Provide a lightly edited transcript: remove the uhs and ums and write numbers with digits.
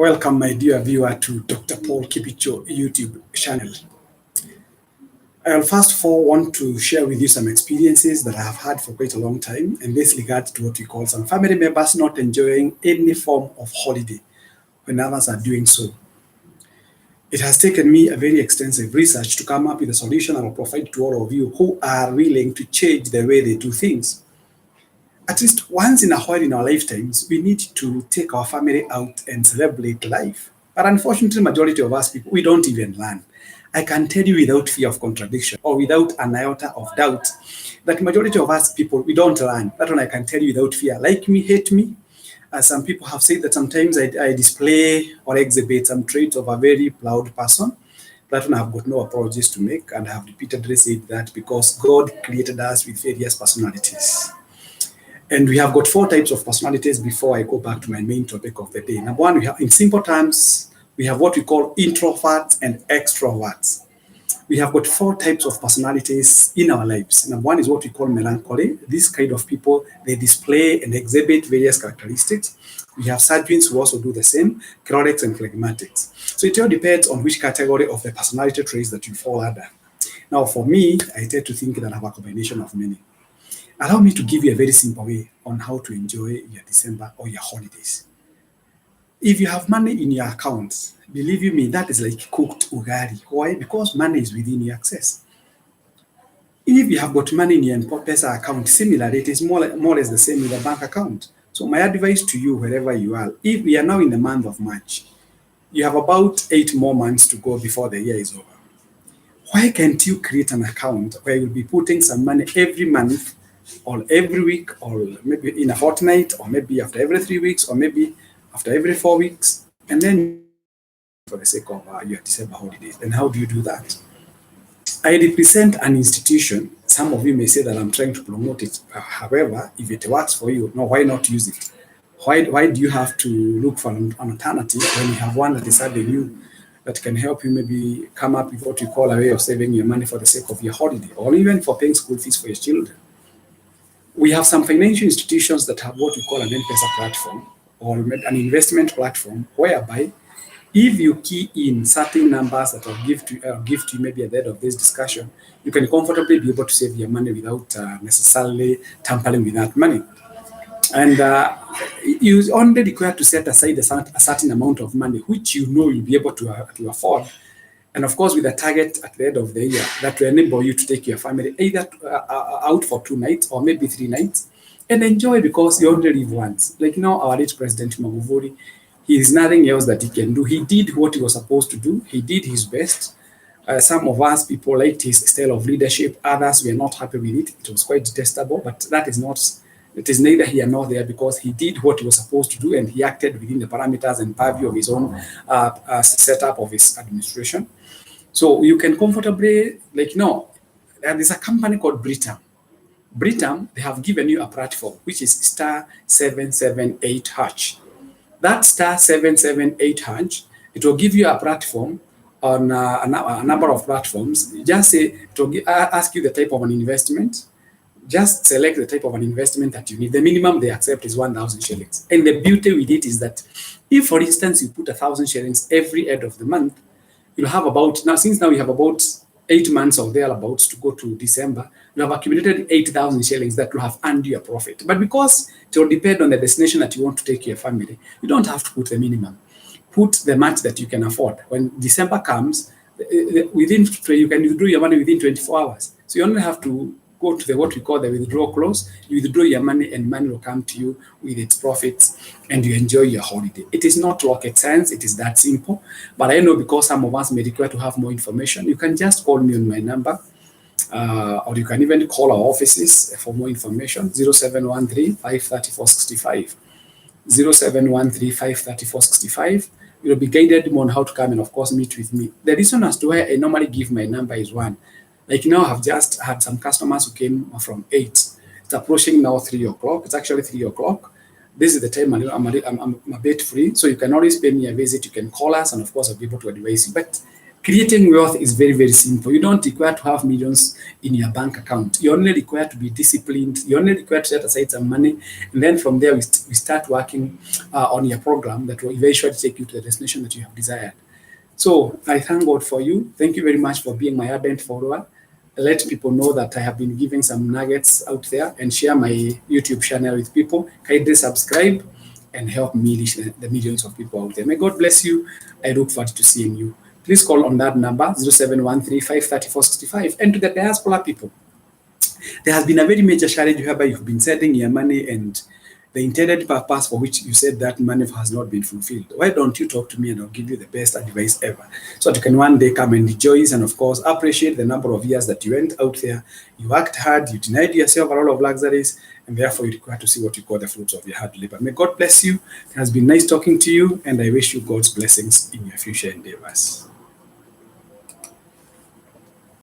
Welcome, my dear viewer, to Dr. Paul Kibicho YouTube channel. I'll first of all want to share with you some experiences that I have had for quite a long time, and this regards to what we call some family members not enjoying any form of holiday when others are doing so. It has taken me a very extensive research to come up with a solution I will provide to all of you who are willing to change the way they do things. At least once in a while in our lifetimes, we need to take our family out and celebrate life. But unfortunately, majority of us people, we don't even learn. I can tell you without fear of contradiction or without an iota of doubt that majority of us people, we don't learn. That one I can tell you without fear. Like me, hate me. As some people have said that sometimes I display or exhibit some traits of a very proud person. That one I have got no apologies to make, and I have repeatedly said that because God created us with various personalities. And we have got four types of personalities before I go back to my main topic of the day. Number one, we have, in simple terms, we have what we call introverts and extroverts. We have got four types of personalities in our lives. Number one is what we call melancholy. These kind of people, they display and exhibit various characteristics. We have sanguines who also do the same, cholerics and phlegmatics. So it all depends on which category of the personality traits that you fall under. Now, for me, I tend to think that I have a combination of many. Allow me to give you a very simple way on how to enjoy your December or your holidays. If you have money in your account, believe you me, that is like cooked ugali. Why? Because money is within your access. If you have got money in your M-Pesa account, similarly, it is more or less the same with a bank account. So my advice to you, wherever you are, if we are now in the month of March, you have about 8 more months to go before the year is over. Why can't you create an account where you'll be putting some money every month or every week, or maybe in a fortnight, or maybe after every 3 weeks, or maybe after every 4 weeks, and then for the sake of your December holidays? Then how do you do that? I represent an institution. Some of you may say that I'm trying to promote it. However, if it works for you, no, why not use it? Why do you have to look for an alternative when you have one that is serving you, that can help you maybe come up with what you call a way of saving your money for the sake of your holiday, or even for paying school fees for your children? We have some financial institutions that have what we call an M-Pesa platform or an investment platform, whereby if you key in certain numbers that I'll give to you maybe at the end of this discussion, you can comfortably be able to save your money without necessarily tampering with that money. And you only require to set aside a certain amount of money, which you know you'll be able to afford. And of course, with a target at the end of the year that will enable you to take your family either out for 2 nights or maybe 3 nights and enjoy, because you only live once. Like now, our late President Magufuli, he is nothing else that he can do. He did what he was supposed to do. He did his best. Some of us people liked his style of leadership. Others were not happy with it. It was quite detestable, but that is not, it is neither here nor there, because he did what he was supposed to do, and he acted within the parameters and purview of his own setup of his administration. So you can comfortably, there's a company called Britam. Britam, they have given you a platform, which is *778#. That *778#, it will give you a platform on a number of platforms. Just say, it will ask you the type of an investment. Just select the type of an investment that you need. The minimum they accept is 1,000 shillings. And the beauty with it is that if, for instance, you put 1,000 shillings every end of the month, you'll have about, since you have about 8 months or thereabouts to go to December, you have accumulated 8,000 shillings that will have earned you a profit. But because it will depend on the destination that you want to take your family, you don't have to put the minimum. Put the much that you can afford. When December comes, you can withdraw your money within 24 hours. So you only have to go to what we call the withdraw clause. You withdraw your money and money will come to you with its profits, and you enjoy your holiday. It is not rocket science, it is that simple. But I know because some of us may require to have more information, you can just call me on my number, or you can even call our offices for more information, 0713 534 65. 0713 534 65. You'll be guided more on how to come and, of course, meet with me. The reason as to why I normally give my number is one. Like now, I've just had some customers who came from 8. It's approaching now 3 o'clock. It's actually 3 o'clock. This is the time I'm a bit free. So you can always pay me a visit. You can call us, and of course, I'll be able to advise you. But Creating wealth is very, very simple. You don't require to have millions in your bank account. You only require to be disciplined. You only require to set aside some money. And then from there, we start working on your program that will eventually take you to the destination that you have desired. So I thank God for you. Thank you very much for being my ardent follower. Let people know that I have been giving some nuggets out there, and share my YouTube channel with people. Kindly subscribe and help me reach the millions of people out there. May God bless you. I look forward to seeing you. Please call on that number 0713534465. And to the diaspora people, there has been a very major challenge whereby you've been sending your money and the intended purpose for which you said that money has not been fulfilled. Why don't you talk to me and I'll give you the best advice ever, so that you can one day come and rejoice and, of course, appreciate the number of years that you went out there, you worked hard, you denied yourself a lot of luxuries, and therefore you require to see what you call the fruits of your hard labor. May God bless you. It has been nice talking to you, and I wish you God's blessings in your future endeavors.